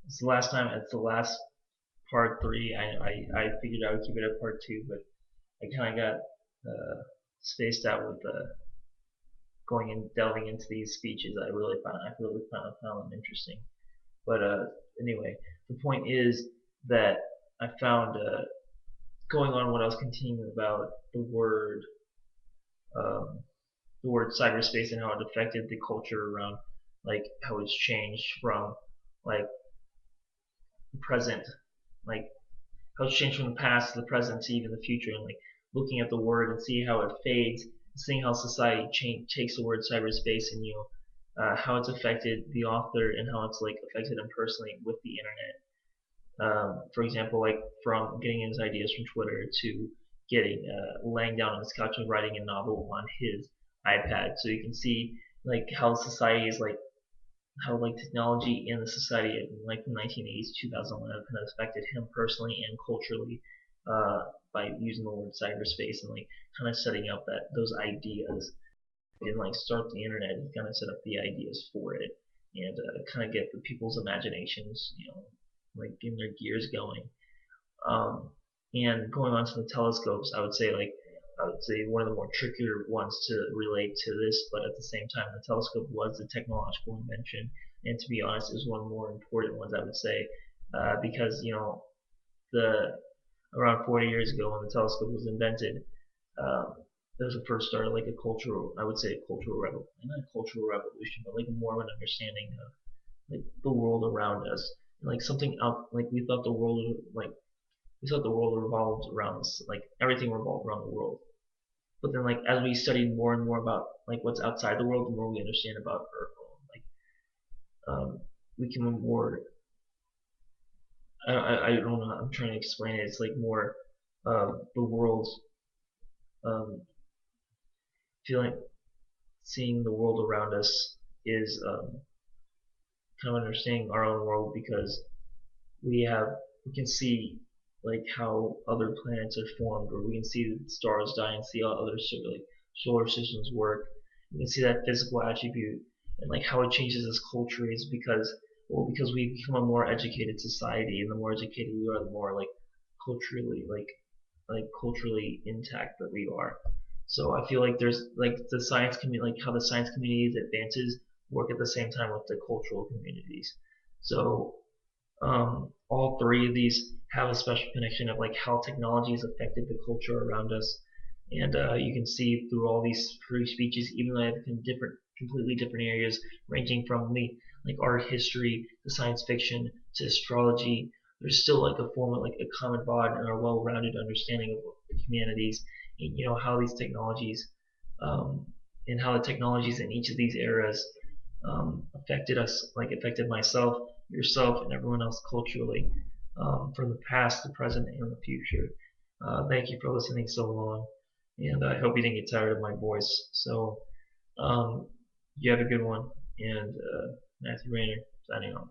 it's the last time. It's the last part three. I figured I would keep it at part two, but I kind of got spaced out with going and delving into these speeches. I really found them interesting. But anyway, the point is that I found going on what I was continuing about um, the word cyberspace and how it affected the culture around like how it's changed from like the present, like how it's changed from the past to the present to even the future, and like looking at the word and see how it fades, seeing how society takes the word cyberspace and how it's affected the author and how it's like affected him personally with the internet. For example, like from getting his ideas from Twitter to getting laying down on his couch and writing a novel on his iPad. So you can see like how society is like how like technology in the society in like the 1980s, 2011 kind of affected him personally and culturally by using the word cyberspace and like kind of setting up that those ideas. He didn't like start the internet. He kind of set up the ideas for it and kind of get the people's imaginations, like getting their gears going. Um, and going on to the telescopes, I would say one of the more trickier ones to relate to this, but at the same time, the telescope was a technological invention, and to be honest, it was one of the more important ones I would say, because the around 40 years ago when the telescope was invented, um, that was the first start of like a cultural, I would say, a cultural revolution, not a cultural revolution, but like more of an understanding of like the world around us, like something out, like we thought the world revolved around us, like everything revolved around the world. But then, like as we studied more and more about like what's outside the world, the more we understand about Earth. Like we can more. I don't know. I'm trying to explain it. It's like more the world, um, feeling, seeing the world around us is kind of understanding our own world because we have we can see like how other planets are formed, or we can see the stars die and see how other like solar systems work. We can see that physical attribute and like how it changes us culturally is because we become a more educated society, and the more educated we are, the more like culturally culturally intact that we are. So I feel like there's like the science community, like how the science community advances work at the same time with the cultural communities. So all three of these have a special connection of like how technology has affected the culture around us, and you can see through all these free speeches, even though they have completely different areas, ranging from the like art history to science fiction to astrology. There's still like a form of like a common bond and a well-rounded understanding of the humanities, and how these technologies, um, and how the technologies in each of these eras affected us, like affected myself, yourself, and everyone else culturally, from the past, the present, and the future. Thank you for listening so long, and I hope you didn't get tired of my voice. So, you have a good one, and Matthew Rayner signing off.